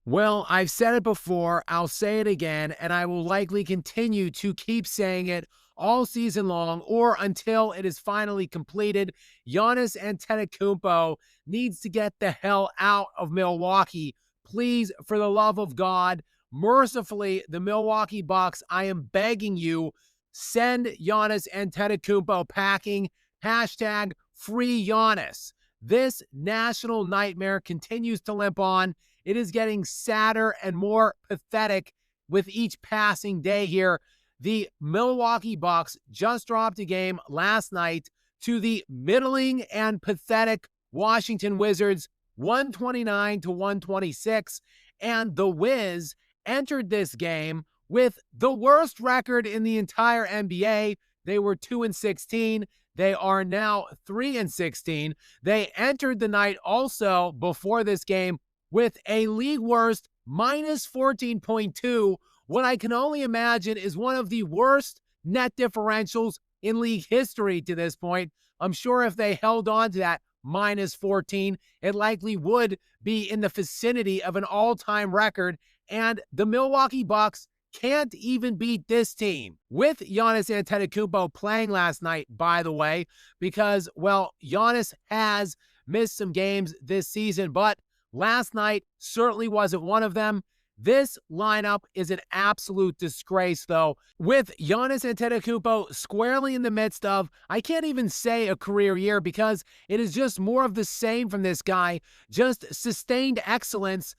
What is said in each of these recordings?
Well, I've said it before, I'll say it again, and I will likely continue to keep saying it all season long or until it is finally completed. Giannis Antetokounmpo needs to get the hell out of Milwaukee. Please, for the love of God, mercifully, the Milwaukee Bucks, I am begging you, send Giannis Antetokounmpo packing. Hashtag free Giannis. This national nightmare continues to limp on. It is getting sadder and more pathetic with each passing day here. The Milwaukee Bucks just dropped a game last night to the middling and pathetic Washington Wizards, 129 to 126. And the Wiz entered this game with the worst record in the entire NBA. They were 2-16. They are now 3-16. They entered the night also before this game with a league worst minus 14.2, what I can only imagine is one of the worst net differentials in league history to this point. I'm sure if they held on to that minus 14, it likely would be in the vicinity of an all-time record, and the Milwaukee Bucks can't even beat this team. With Giannis Antetokounmpo playing last night, by the way, because, well, Giannis has missed some games this season, but last night certainly wasn't one of them. This lineup is an absolute disgrace, though, with Giannis Antetokounmpo squarely in the midst of, I can't even say a career year because it is just more of the same from this guy, just sustained excellence,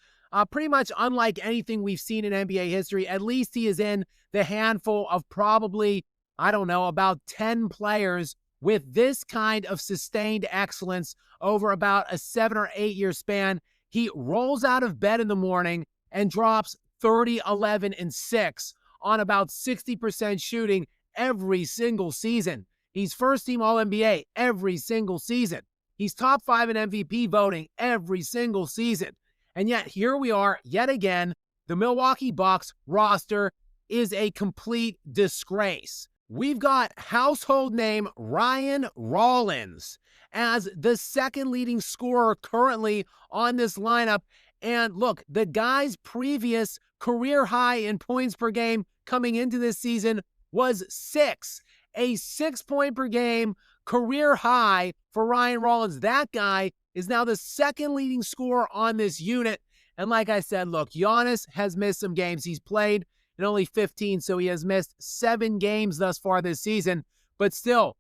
pretty much unlike anything we've seen in NBA history. At least he is in the handful of probably, I don't know, about 10 players with this kind of sustained excellence over about a 7 or 8 year span. He rolls out of bed in the morning and drops 30, 11, and 6 on about 60% shooting every single season. He's first team All-NBA every single season. He's top 5 in MVP voting every single season. And yet here we are yet again. The Milwaukee Bucks roster is a complete disgrace. We've got household name Ryan Rollins as the second leading scorer currently on this lineup. And look, the guy's previous career high in points per game coming into this season was 6. A 6-point per game career high for Ryan Rollins. That guy is now the second leading scorer on this unit. And like I said, look, Giannis has missed some games. He's played in only 15, so he has missed 7 games thus far this season. But still,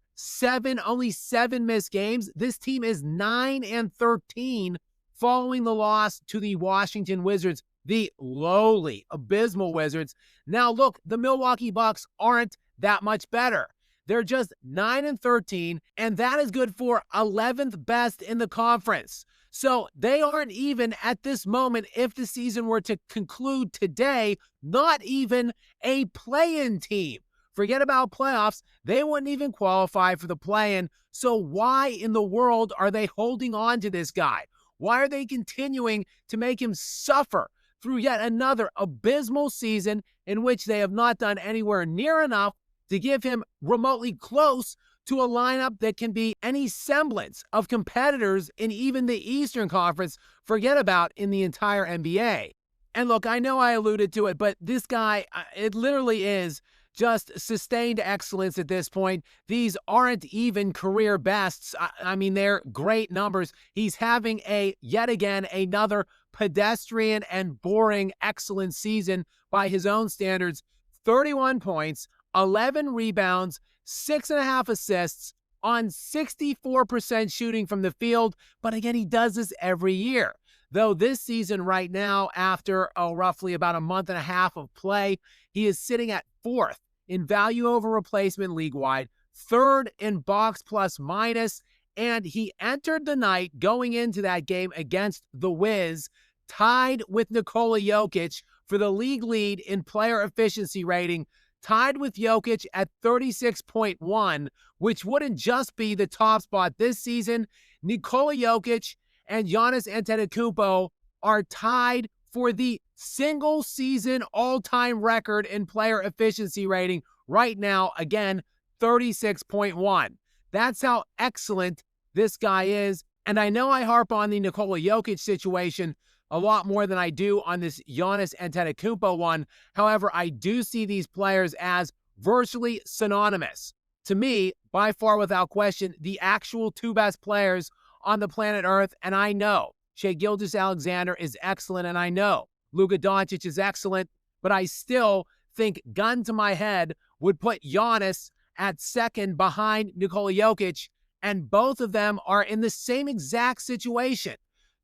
only 7 missed games. This team is 9-13 following the loss to the Washington Wizards, the lowly, abysmal Wizards. Now look, the Milwaukee Bucks aren't that much better. They're just 9-13, and that is good for 11th best in the conference. So they aren't even at this moment, if the season were to conclude today, not even a play-in team. Forget about playoffs. They wouldn't even qualify for the play-in. So why in the world are they holding on to this guy? Why are they continuing to make him suffer through yet another abysmal season in which they have not done anywhere near enough to give him remotely close to a lineup that can be any semblance of competitors in even the Eastern Conference, forget about in the entire NBA? And look, I know I alluded to it, but this guy, it literally is just sustained excellence at this point. These aren't even career bests. I mean, they're great numbers. He's having yet again, another pedestrian and boring excellent season by his own standards. 31 points, 11 rebounds, 6.5 assists on 64% shooting from the field. But again, he does this every year. Though this season right now, after roughly about a month and a half of play, he is sitting at 4th in value over replacement league-wide, 3rd in box plus minus, and he entered the night going into that game against the Wiz, tied with Nikola Jokic for the league lead in player efficiency rating, tied with Jokic at 36.1, which wouldn't just be the top spot this season. Nikola Jokic and Giannis Antetokounmpo are tied for the single season all-time record in player efficiency rating right now. Again, 36.1. That's how excellent this guy is. And I know I harp on the Nikola Jokic situation a lot more than I do on this Giannis Antetokounmpo one. However, I do see these players as virtually synonymous. To me, by far without question, the actual two best players on the planet Earth, and I know Shai Gilgeous-Alexander is excellent, and I know Luka Doncic is excellent, but I still think, gun to my head, would put Giannis at second behind Nikola Jokic, and both of them are in the same exact situation.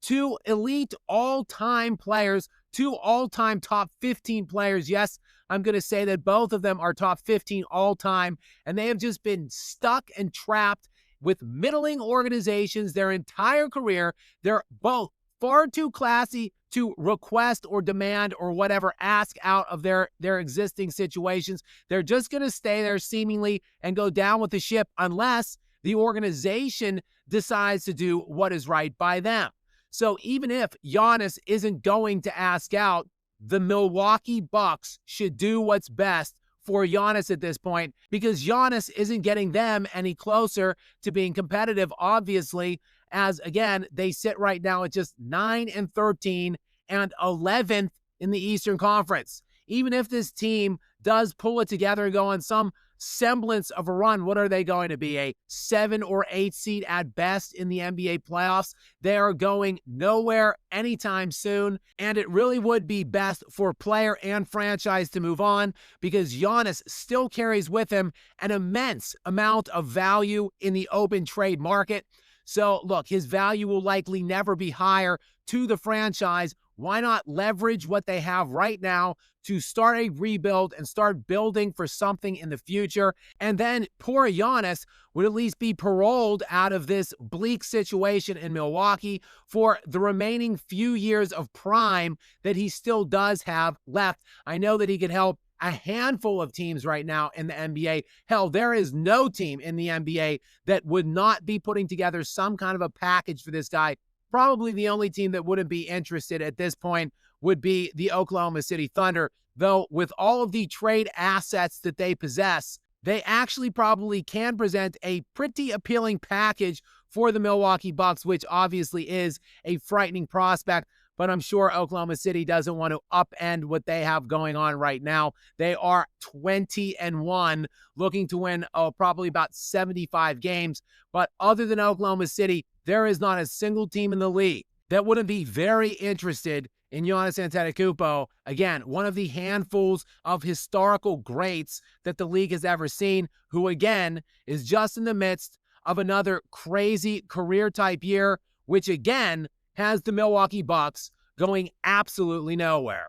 Two elite all-time players, two all-time top 15 players. Yes, I'm going to say that both of them are top 15 all-time, and they have just been stuck and trapped with middling organizations their entire career. They're both far too classy to request or demand or whatever, ask out of their existing situations. They're just going to stay there seemingly and go down with the ship unless the organization decides to do what is right by them. So even if Giannis isn't going to ask out, the Milwaukee Bucks should do what's best for Giannis at this point, because Giannis isn't getting them any closer to being competitive, obviously, as, again, they sit right now at just 9-13 and 11th in the Eastern Conference. Even if this team does pull it together and go on some semblance of a run, what are they going to be? A 7 or 8 seed at best in the NBA playoffs? They are going nowhere anytime soon, and it really would be best for player and franchise to move on, because Giannis still carries with him an immense amount of value in the open trade market. So look, his value will likely never be higher to the franchise. Why not leverage what they have right now to start a rebuild and start building for something in the future? And then poor Giannis would at least be paroled out of this bleak situation in Milwaukee for the remaining few years of prime that he still does have left. I know that he could help a handful of teams right now in the NBA. Hell, there is no team in the NBA that would not be putting together some kind of a package for this guy. Probably the only team that wouldn't be interested at this point would be the Oklahoma City Thunder, though with all of the trade assets that they possess, they actually probably can present a pretty appealing package for the Milwaukee Bucks, which obviously is a frightening prospect. But I'm sure Oklahoma City doesn't want to upend what they have going on right now. They are 20-1, looking to win probably about 75 games. But other than Oklahoma City, there is not a single team in the league that wouldn't be very interested in Giannis Antetokounmpo. Again, one of the handfuls of historical greats that the league has ever seen, who again is just in the midst of another crazy career-type year, which again has the Milwaukee Bucks going absolutely nowhere.